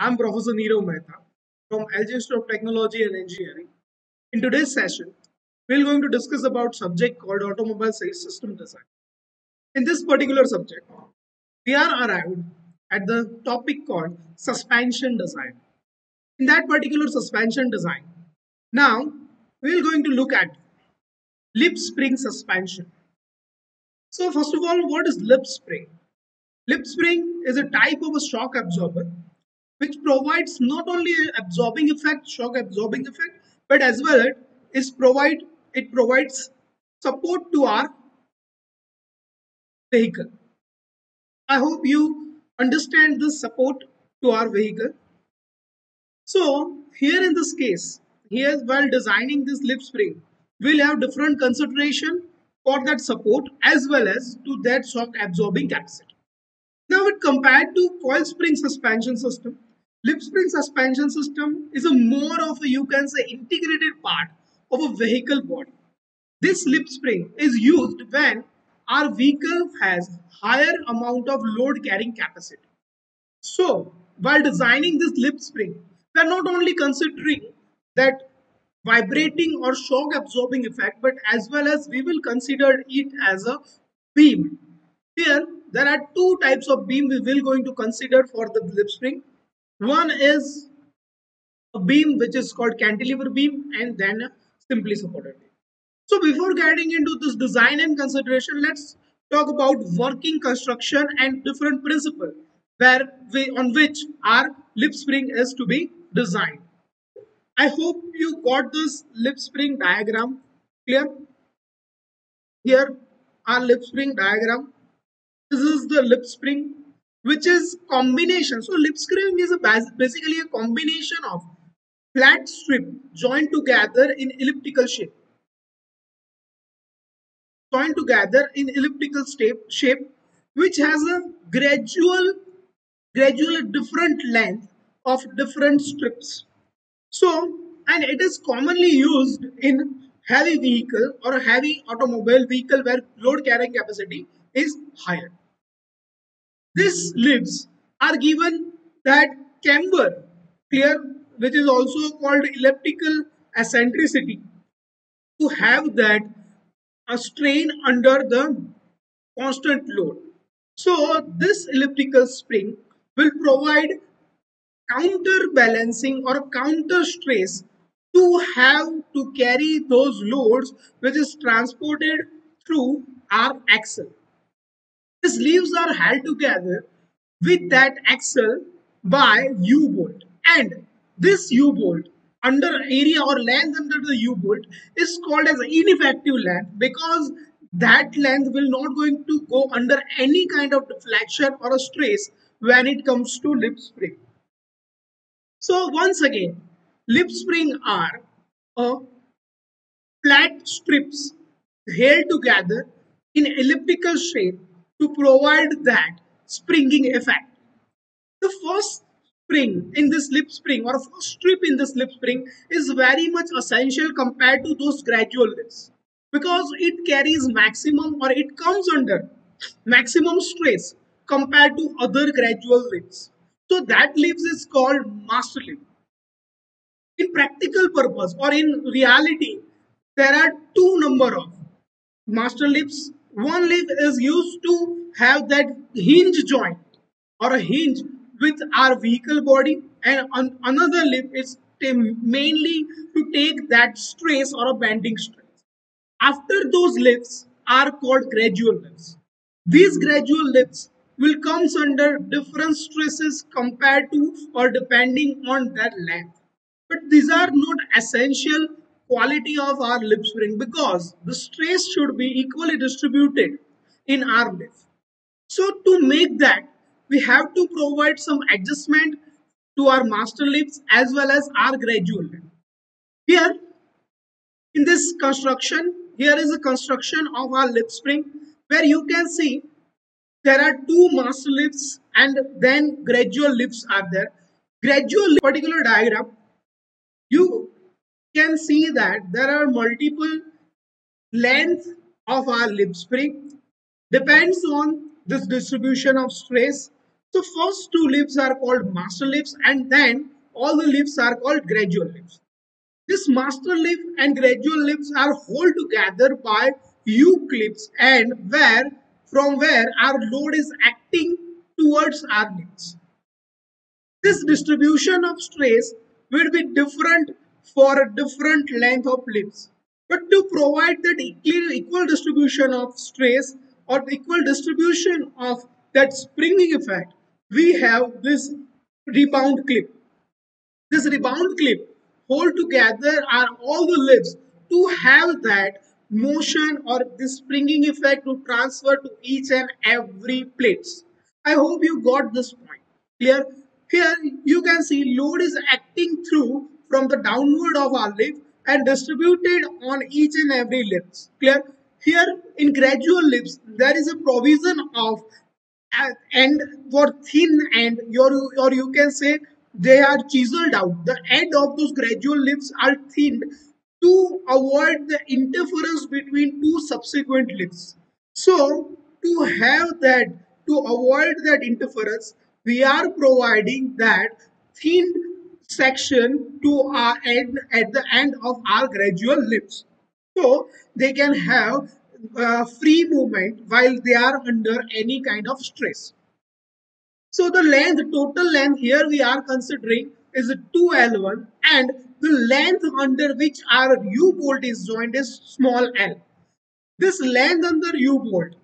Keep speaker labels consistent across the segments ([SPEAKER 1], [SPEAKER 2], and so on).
[SPEAKER 1] I'm Professor Neerav Mehta from LG Institute of Technology and Engineering. In today's session, we're going to discuss about subject called automobile system design. In this particular subject, we are arrived at the topic called suspension design. In that particular suspension design, now we're going to look at lip spring suspension. So first of all, what is lip spring? Lip spring is a type of a shock absorber which provides not only absorbing effect, shock absorbing effect, but as well it provides support to our vehicle. I hope you understand the support to our vehicle. So here in this case, here while designing this lip spring, we'll have different consideration for that support as well as to that shock absorbing capacity. Now, when compared to coil spring suspension system, lip spring suspension system is a more of a, you can say, integrated part of a vehicle body. This lip spring is used when our vehicle has higher amount of load carrying capacity. So, while designing this lip spring, we are not only considering that vibrating or shock absorbing effect, but as well as we will consider it as a beam. Here, there are two types of beam we will going to consider for the lip spring. One is a beam which is called cantilever beam, and then a simply supported beam. So before getting into this design and consideration, let's talk about working construction and different principle on which our lip spring is to be designed. I hope you got this lip spring diagram clear. Here our lip spring diagram. This is the lip spring, which is combination. So lip spring is basically a combination of flat strip joined together in elliptical shape. Joined together in elliptical shape, which has a gradual different length of different strips. So, and it is commonly used in heavy vehicle or heavy automobile vehicle where load carrying capacity is higher. These lips are given that camber clear, which is also called elliptical eccentricity, to have that a strain under the constant load. So this elliptical spring will provide counterbalancing or counter stress to have to carry those loads which is transported through our axle. These leaves are held together with that axle by U-bolt, and this U-bolt under area or length under the U-bolt is called as ineffective length because that length will not going to go under any kind of deflection or a stress when it comes to lip spring. So once again, lip spring are flat strips held together in elliptical shape to provide that springing effect. The first spring in this lip spring or first strip in this lip spring is very much essential compared to those gradual lips because it carries maximum or it comes under maximum stress compared to other gradual lips. So that lips is called master lip. In practical purpose or in reality, there are two number of master lips. One lip is used to have that hinge joint or a hinge with our vehicle body, and another lip is mainly to take that stress or a bending stress. After those lips are called gradual lips. These gradual lips will comes under different stresses compared to or depending on that length. But these are not essential quality of our lip spring because the stress should be equally distributed in our lip. So to make that, we have to provide some adjustment to our master lips as well as our gradual lip. Here in this construction, here is a construction of our lip spring where you can see there are two master lips and then gradual lips are there. Gradual particular diagram, you can see that there are multiple length of our lip spring depends on this distribution of stress So first two lifts are called master lifts, and then all the lifts are called gradual lifts. This master lift and gradual lifts are held together by U clips and where our load is acting towards our lifts. This distribution of stress will be different for a different length of lifts. But to provide that equal distribution of stress or equal distribution of that springing effect, we have this rebound clip. This rebound clip hold together are all the lifts to have that motion or this springing effect to transfer to each and every plates. I hope you got this point clear. Here you can see load is acting through from the downward of our lift and distributed on each and every lifts. Clear. Here in gradual lifts there is a provision of and for thin end or you can say they are chiseled out. The end of those gradual lifts are thinned to avoid the interference between two subsequent lifts. So to have that, to avoid that interference, we are providing that thin section to our end at the end of our gradual lifts, so they can have free movement while they are under any kind of stress. So the length, total length here we are considering is 2L1, and the length under which our U bolt is joined is small l. This length under U bolt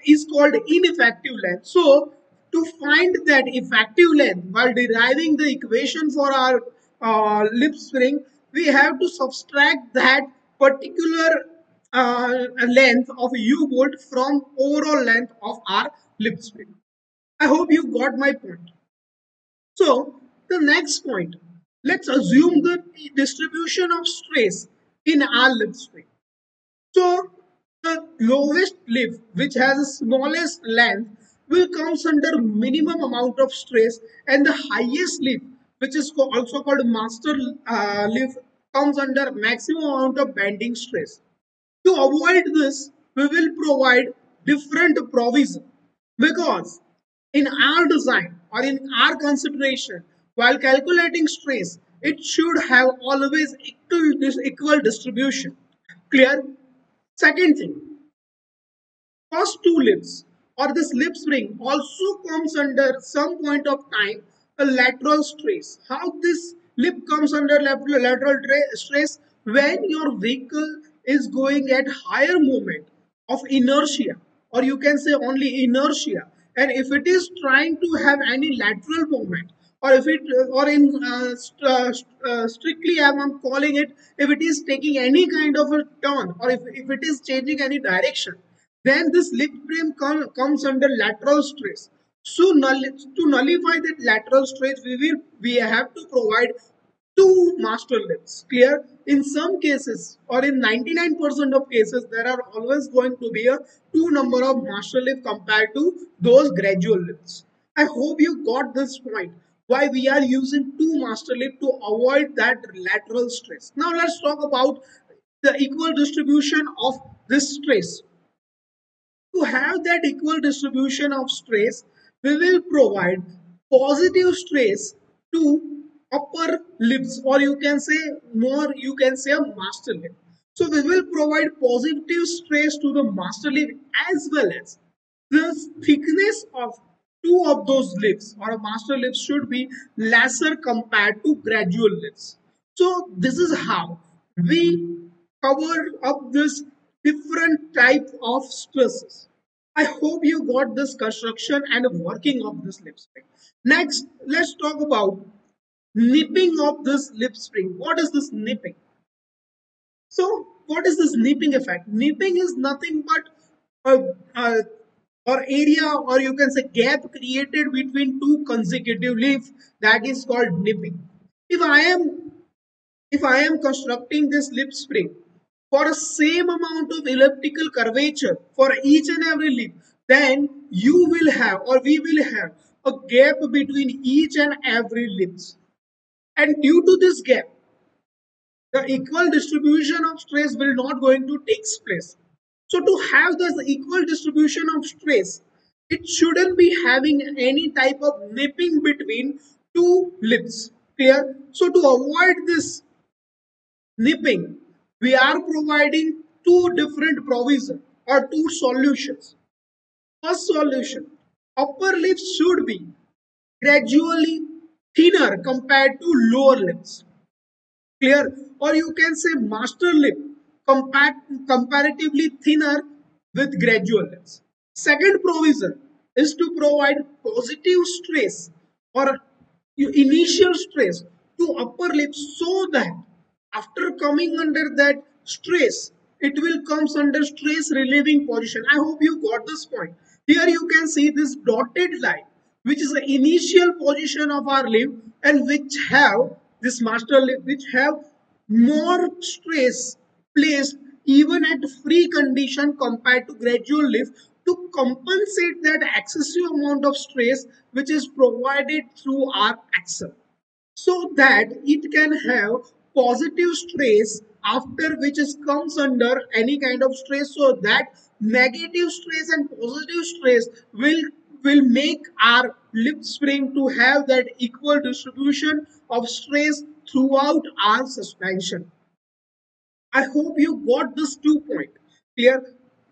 [SPEAKER 1] is called ineffective length. So to find that effective length while deriving the equation for our lip spring, we have to subtract that particular length of U bolt from overall length of our lip spring. I hope you got my point. So the next point, let's assume the distribution of stress in our lip spring. So the lowest lift, which has the smallest length, will comes under minimum amount of stress, and the highest lift, which is also called master lift, comes under maximum amount of bending stress. To avoid this, we will provide different provision, because in our design or in our consideration, while calculating stress, it should have always equal distribution. Clear? Second thing, first two lips or this lip spring also comes under some point of time a lateral stress. How this lip comes under lateral stress? When your vehicle is going at higher moment of inertia, or you can say only inertia, and if it is trying to have any lateral movement, or if it or in strictly I'm calling it, if it is taking any kind of a turn, or if it is changing any direction, then this lip frame comes under lateral stress. So to nullify that lateral stress, we have to provide two master lips. Clear? In some cases, or in 99% of cases, there are always going to be a two number of master lip compared to those gradual lips. I hope you got this point. Why we are using two master lip to avoid that lateral stress. Now let's talk about the equal distribution of this stress. To have that equal distribution of stress, we will provide positive stress to upper lips, or you can say more, you can say a master lip. So we will provide positive stress to the master lip, as well as the thickness of two of those lips or a master lips should be lesser compared to gradual lips. So this is how we cover up this different type of stresses. I hope you got this construction and working of this lip spring. Next, let's talk about nipping of this lip spring. What is this nipping? So, what is this nipping effect? Nipping is nothing but a or area, or you can say gap created between two consecutive leaves, that is called nipping. If I am if I am constructing this lip spring for a same amount of elliptical curvature for each and every lip, then you will have or we will have a gap between each and every lips. And due to this gap, the equal distribution of stress will not going to take place. So to have this equal distribution of stress, It shouldn't be having any type of nipping between two lips. Clear? So to avoid this nipping, we are providing two different provisions or two solutions. First solution, upper lips should be gradually thinner compared to lower lips. Clear? Or you can say master lip comparatively thinner with gradual lips. Second provision is to provide positive stress or initial stress to upper lips so that after coming under that stress, it will comes under stress relieving position. I hope you got this point. Here you can see this dotted line, which is the initial position of our lip, and which have this master lip, which have more stress placed even at free condition compared to gradual lift to compensate that excessive amount of stress which is provided through our axle, so that it can have positive stress after which is comes under any kind of stress, so that negative stress and positive stress will make our lip spring to have that equal distribution of stress throughout our suspension. I hope you got this 2 point clear.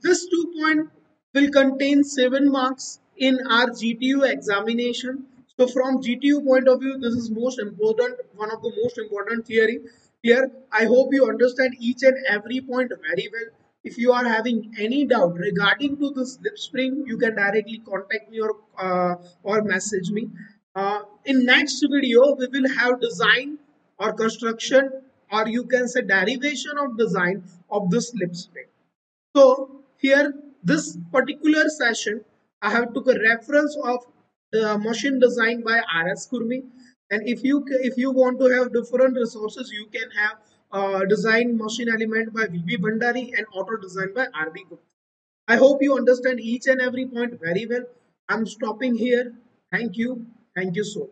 [SPEAKER 1] This 2 point will contain 7 marks in our GTU examination. So from GTU point of view, this is most important, one of the most important theory. Clear. I hope you understand each and every point very well. If you are having any doubt regarding to this lip spring, you can directly contact me or message me. In next video, we will have design or construction, or you can say derivation of design of this lip spring. So here, this particular session, I have took a reference of the machine design by R.S. Kurmi. And if you want to have different resources, you can have design machine element by V.B. Bhandari and auto design by R.B. Gupta. I hope you understand each and every point very well. I'm stopping here. Thank you. Thank you so much.